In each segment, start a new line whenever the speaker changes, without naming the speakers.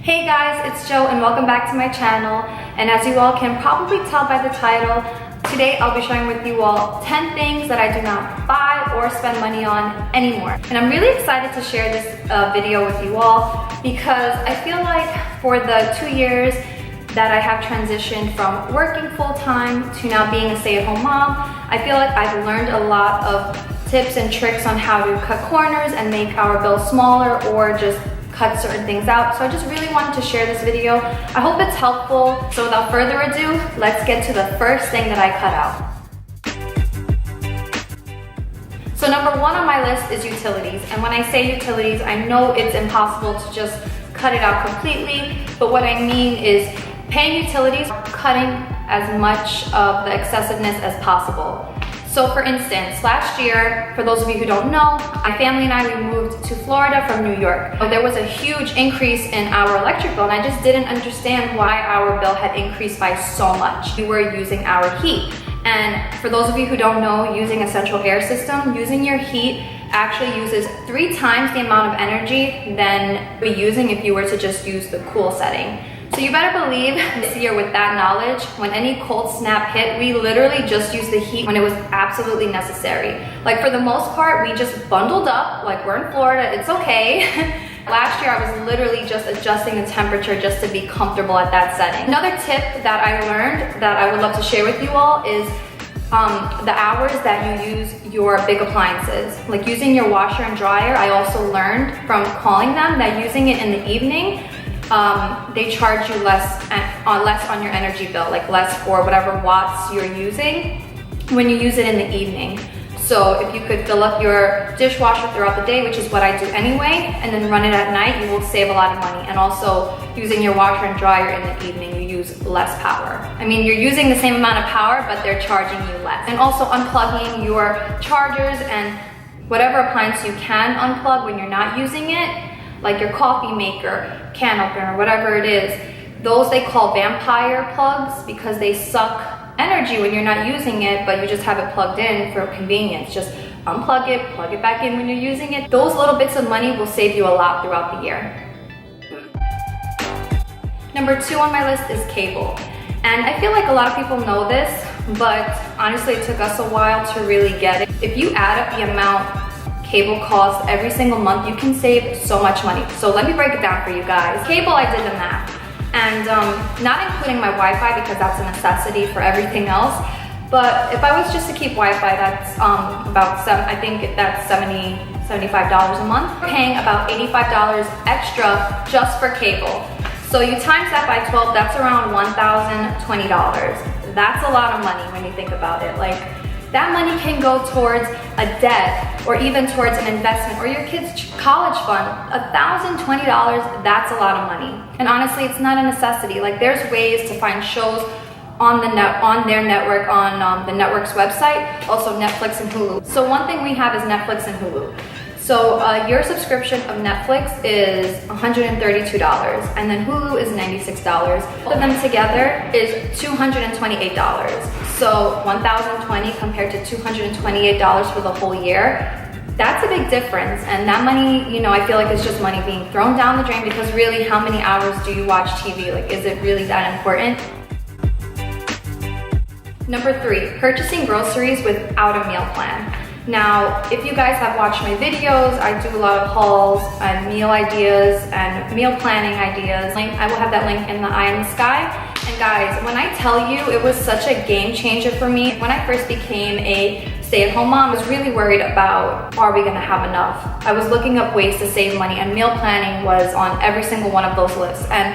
Hey guys, it's Jo and welcome back to my channel. And as you all can probably tell by the title, today I'll be sharing with you all 10 things that I do not buy or spend money on anymore. And I'm really excited to share this video with you all because I feel like for the 2 years that I have transitioned from working full-time to now being a stay-at-home mom, I feel like I've learned a lot of tips and tricks on how to cut corners and make our bill smaller or just cut certain things out. So I just really wanted to share this video. I hope it's helpful. So without further ado, let's get to the first thing that I cut out. So number one on my list is utilities. And when I say utilities, I know it's impossible to just cut it out completely, but what I mean is paying utilities, cutting as much of the excessiveness as possible. So for instance, last year, for those of you who don't know, my family and I, we moved to Florida from New York. There was a huge increase in our electric bill and I just didn't understand why our bill had increased by so much. We were using our heat. And for those of you who don't know, using a central air system, using your heat actually uses 3 times the amount of energy than we're using if you were to just use the cool setting. So you better believe this year with that knowledge, when any cold snap hit, we literally just used the heat when it was absolutely necessary. Like for the most part, we just bundled up, like we're in Florida, it's okay. Last year, I was literally just adjusting the temperature just to be comfortable at that setting. Another tip that I learned that I would love to share with you all is the hours that you use your big appliances. Like using your washer and dryer, I also learned from calling them that using it in the evening, they charge you less on your energy bill, like less for whatever watts you're using when you use it in the evening. So if you could fill up your dishwasher throughout the day, which is what I do anyway, and then run it at night, you will save a lot of money. And also using your washer and dryer in the evening, you use less power. I mean, you're using the same amount of power, but they're charging you less. And also unplugging your chargers and whatever appliance you can unplug when you're not using it, like your coffee maker, can opener, whatever it is, those they call vampire plugs because they suck energy when you're not using it, but you just have it plugged in for convenience. Just unplug it, plug it back in when you're using it. Those little bits of money will save you a lot throughout the year. Number 2 on my list is cable. And I feel like a lot of people know this, but honestly it took us a while to really get it. If you add up the amount cable costs every single month, you can save so much money. So let me break it down for you guys. Cable, I did the math. And not including my Wi-Fi because that's a necessity for everything else. But if I was just to keep Wi-Fi, that's I think that's $75 a month. We're paying about $85 extra just for cable. So you times that by 12, that's around $1,020. That's a lot of money when you think about it. Like, that money can go towards a debt or even towards an investment or your kid's college fund. $1,020, that's a lot of money. And honestly, it's not a necessity. Like there's ways to find shows on their network, on the network's website, also Netflix and Hulu. So one thing we have is Netflix and Hulu. So your subscription of Netflix is $132 and then Hulu is $96. Both of them together is $228. So $1,020 compared to $228 for the whole year. That's a big difference. And that money, you know, I feel like it's just money being thrown down the drain because really how many hours do you watch TV? Like, is it really that important? Number 3, purchasing groceries without a meal plan. Now, if you guys have watched my videos, I do a lot of hauls and meal ideas and meal planning ideas. I will have that link in the eye in the sky. And guys, when I tell you, it was such a game changer for me. When I first became a stay-at-home mom, I was really worried about, are we gonna have enough? I was looking up ways to save money and meal planning was on every single one of those lists. And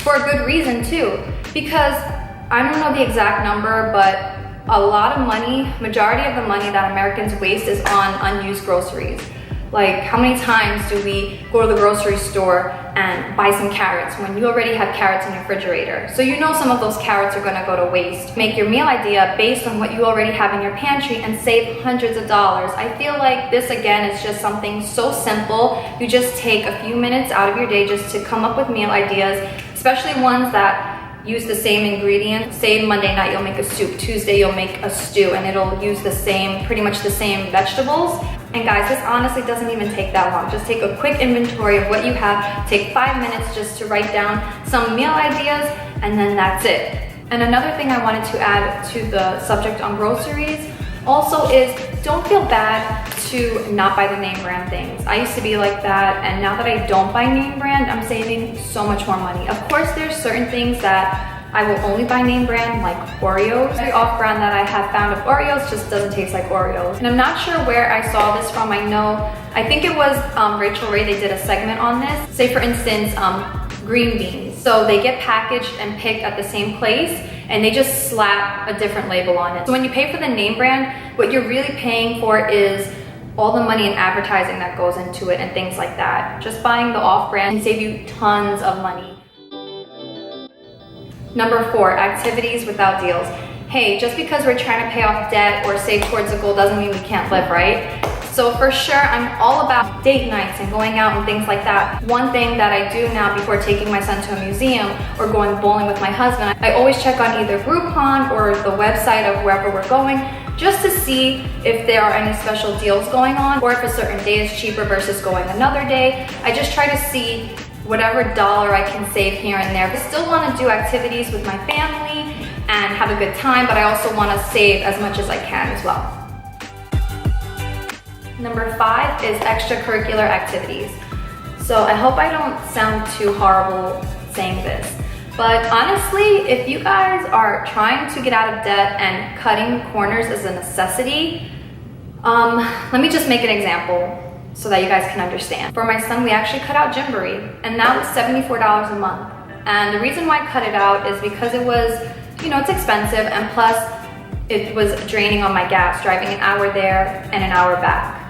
for a good reason too, because I don't know the exact number, but a lot of money, majority of the money that Americans waste is on unused groceries. Like how many times do we go to the grocery store and buy some carrots when you already have carrots in your refrigerator? So you know some of those carrots are gonna go to waste. Make your meal idea based on what you already have in your pantry and save hundreds of dollars. I feel like this again is just something so simple. You just take a few minutes out of your day just to come up with meal ideas, especially ones that use the same ingredients. Say Monday night you'll make a soup, Tuesday you'll make a stew, and it'll use pretty much the same vegetables. And guys, this honestly doesn't even take that long. Just take a quick inventory of what you have, take 5 minutes just to write down some meal ideas, and then that's it. And another thing I wanted to add to the subject on groceries also is don't feel bad to not buy the name brand things. I used to be like that, and now that I don't buy name brand, I'm saving so much more money. Of course, there's certain things that I will only buy name brand, like Oreos. Every off-brand that I have found of Oreos just doesn't taste like Oreos. And I'm not sure where I saw this from. I think it was Rachel Ray, they did a segment on this. Say for instance, green beans. So they get packaged and picked at the same place, and they just slap a different label on it. So when you pay for the name brand, what you're really paying for is all the money and advertising that goes into it and things like that. Just buying the off-brand can save you tons of money. Number 4, activities without deals. Hey, just because we're trying to pay off debt or save towards a goal doesn't mean we can't live, right? So for sure, I'm all about date nights and going out and things like that. One thing that I do now before taking my son to a museum or going bowling with my husband, I always check on either Groupon or the website of wherever we're going, just to see if there are any special deals going on, or if a certain day is cheaper versus going another day. I just try to see whatever dollar I can save here and there. I still want to do activities with my family and have a good time, but I also want to save as much as I can as well. Number 5 is extracurricular activities. So I hope I don't sound too horrible saying this, but honestly, if you guys are trying to get out of debt and cutting corners is a necessity, let me just make an example so that you guys can understand. For my son, we actually cut out Gymboree, and that was $74 a month. And the reason why I cut it out is because it was, it's expensive, and plus it was draining on my gas, driving an hour there and an hour back.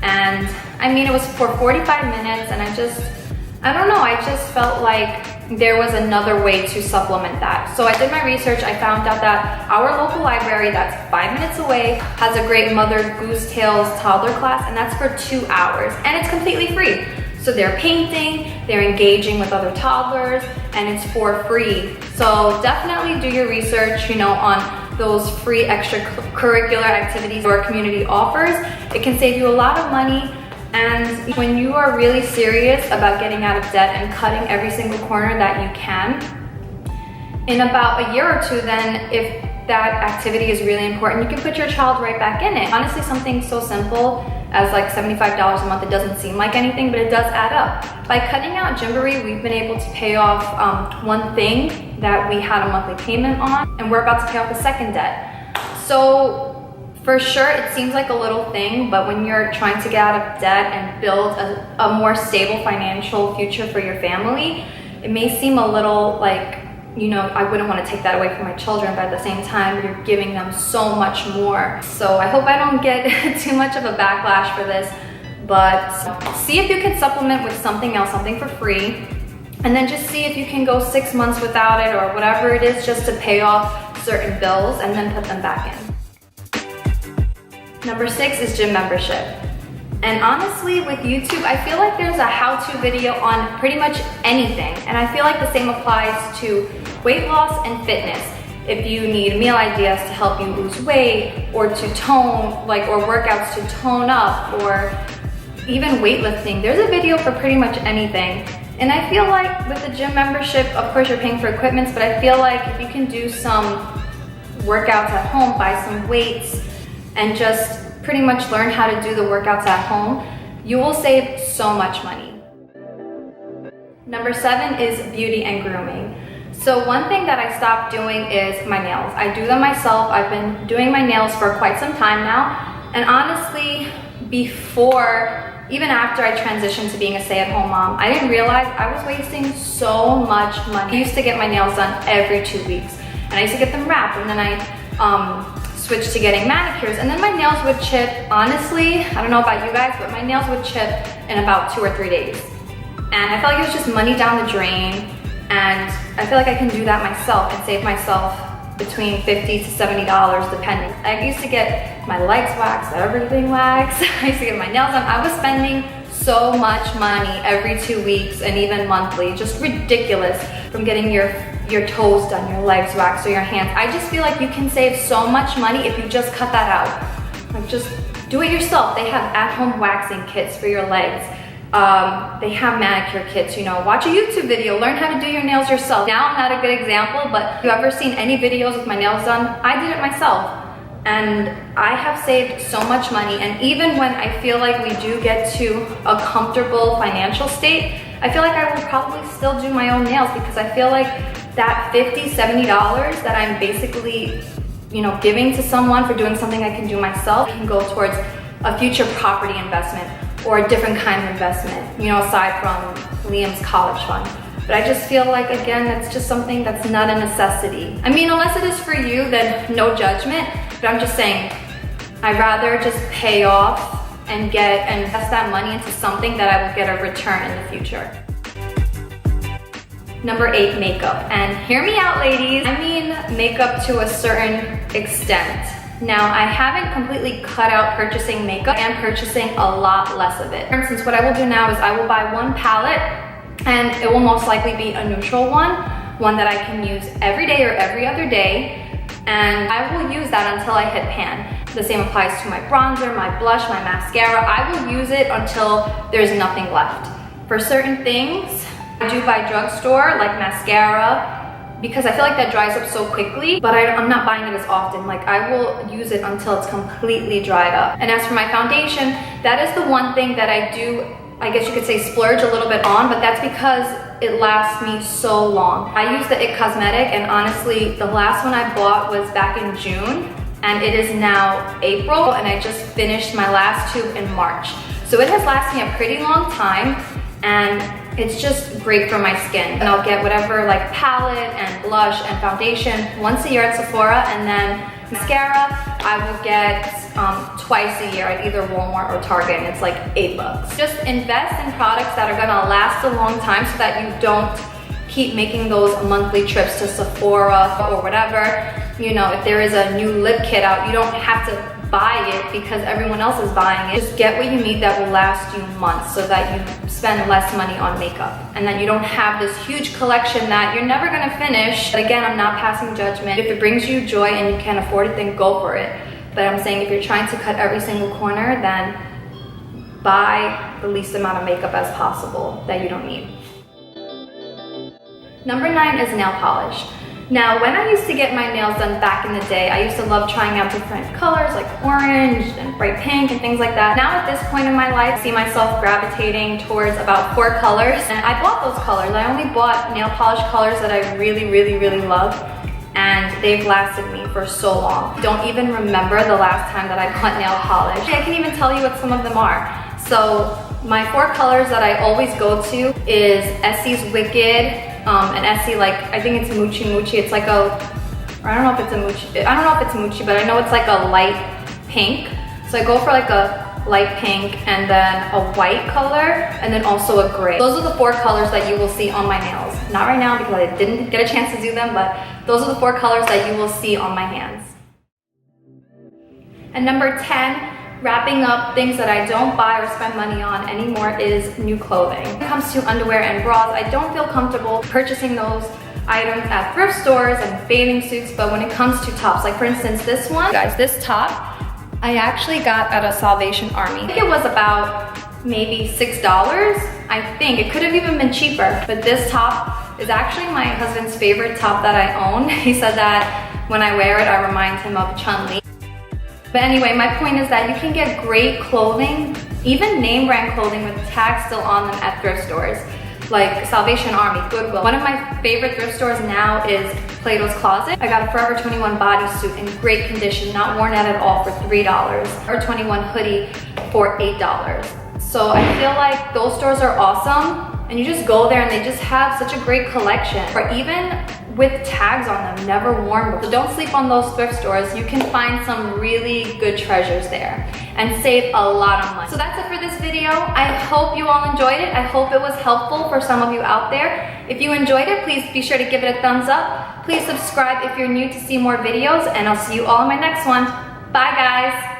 And I mean, it was for 45 minutes, and I don't know, I just felt like there was another way to supplement that. So I did my research. I found out that our local library that's 5 minutes away has a great Mother Goose Tales toddler class, and that's for 2 hours, and it's completely free. So they're painting, they're engaging with other toddlers, and it's for free. So definitely do your research, on those free extracurricular activities our community offers. It can save you a lot of money. And when you are really serious about getting out of debt and cutting every single corner that you can, in about a year or two, then if that activity is really important, you can put your child right back in it. Honestly, something so simple as like $75 a month, it doesn't seem like anything, but it does add up. By cutting out Gymboree, we've been able to pay off one thing that we had a monthly payment on, and we're about to pay off a second debt. So for sure, it seems like a little thing, but when you're trying to get out of debt and build a more stable financial future for your family, it may seem a little like, I wouldn't want to take that away from my children, but at the same time, you're giving them so much more. So I hope I don't get too much of a backlash for this, but see if you can supplement with something else, something for free, and then just see if you can go 6 months without it or whatever it is, just to pay off certain bills and then put them back in. Number 6 is gym membership. And honestly, with YouTube, I feel like there's a how-to video on pretty much anything. And I feel like the same applies to weight loss and fitness. If you need meal ideas to help you lose weight, or to tone, or workouts to tone up, or even weightlifting, there's a video for pretty much anything. And I feel like with the gym membership, of course you're paying for equipment, but I feel like if you can do some workouts at home, buy some weights, and just pretty much learn how to do the workouts at home, you will save so much money. Number 7 is beauty and grooming. So one thing that I stopped doing is my nails. I do them myself. I've been doing my nails for quite some time now. And honestly, before, even after I transitioned to being a stay-at-home mom, I didn't realize I was wasting so much money. I used to get my nails done every 2 weeks, and I used to get them wrapped, and then I switched to getting manicures, and then my nails would chip. Honestly, I don't know about you guys, but my nails would chip in about 2 or 3 days. And I felt like it was just money down the drain, and I feel like I can do that myself and save myself between $50 to $70 depending. I used to get my legs waxed, everything waxed. I used to get my nails done. I was spending so much money every 2 weeks and even monthly, just ridiculous, from getting your toes done, your legs waxed, or your hands. I just feel like you can save so much money if you just cut that out. Like, just do it yourself. They have at-home waxing kits for your legs. They have manicure kits, you know, watch a YouTube video, learn how to do your nails yourself. Now I'm not a good example, but if you've ever seen any videos with my nails done, I did it myself. And I have saved so much money. And even when I feel like we do get to a comfortable financial state, I feel like I will probably still do my own nails, because I feel like that $50, $70 that I'm basically, you know, giving to someone for doing something I can do myself can go towards a future property investment or a different kind of investment, you know, aside from Liam's college fund. But I just feel like, again, that's just something that's not a necessity. I mean, unless it is for you, then no judgment. But I'm just saying, I'd rather just pay off and invest that money into something that I will get a return in the future. Number 8, makeup. And hear me out, ladies. I mean makeup to a certain extent. Now, I haven't completely cut out purchasing makeup. I am purchasing a lot less of it. For instance, what I will do now is I will buy one palette, and it will most likely be a neutral one that I can use every day or every other day. And I will use that until I hit pan. The same applies to my bronzer, my blush, my mascara. I will use it until there's nothing left. For certain things, I do buy drugstore, like mascara, because I feel like that dries up so quickly, but I'm not buying it as often. Like, I will use it until it's completely dried up. And as for my foundation, that is the one thing that I do, I guess you could say, splurge a little bit on, but that's because it lasts me so long. I use the IT Cosmetic, and honestly, the last one I bought was back in June, and it is now April, and I just finished my last tube in March. So it has lasted me a pretty long time, and it's just great for my skin. And I'll get whatever, like palette and blush and foundation once a year at Sephora, and then mascara I will get twice a year at either Walmart or Target, and it's like $8. Just invest in products that are gonna last a long time so that you don't keep making those monthly trips to Sephora or whatever. You know, if there is a new lip kit out, you don't have to buy it because everyone else is buying it. Just get what you need that will last you months so that you spend less money on makeup, and then you don't have this huge collection that you're never gonna finish. But again, I'm not passing judgment. If it brings you joy and you can afford it, then go for it. But I'm saying, if you're trying to cut every single corner, then buy the least amount of makeup as possible that you don't need. Number 9 is nail polish. Now, when I used to get my nails done back in the day, I used to love trying out different colors like orange and bright pink and things like that. Now at this point in my life, I see myself gravitating towards about 4 colors. And I bought those colors. I only bought nail polish colors that I really, really, really love. And they've lasted me for so long. Don't even remember the last time that I bought nail polish. I can even tell you what some of them are. So my 4 colors that I always go to is Essie's Wicked, and Essie, like, I think it's Moochie Moochie. It's like a, or I don't know if it's a Moochie, I don't know if it's Moochie, but I know it's like a light pink. So I go for like a light pink and then a white color and then also a gray. Those are the 4 colors that you will see on my nails. Not right now because I didn't get a chance to do them, but those are the 4 colors that you will see on my hands. And number 10, wrapping up things that I don't buy or spend money on anymore, is new clothing. When it comes to underwear and bras, I don't feel comfortable purchasing those items at thrift stores and bathing suits, but when it comes to tops, like for instance this one, guys, this top, I actually got at a Salvation Army. I think it was about maybe $6. I think it could have even been cheaper, but this top is actually my husband's favorite top that I own. He said that when I wear it, I remind him of Chun-Li. But anyway, my point is that you can get great clothing, even name brand clothing with tags still on them at thrift stores, like Salvation Army, Goodwill. One of my favorite thrift stores now is Plato's Closet. I got a Forever 21 bodysuit in great condition, not worn out at all, for $3. Forever 21 hoodie for $8. So I feel like those stores are awesome, and you just go there and they just have such a great collection. Or even with tags on them, never worn before. So don't sleep on those thrift stores. You can find some really good treasures there and save a lot of money. So that's it for this video. I hope you all enjoyed it. I hope it was helpful for some of you out there. If you enjoyed it, please be sure to give it a thumbs up. Please subscribe if you're new to see more videos, and I'll see you all in my next one. Bye guys.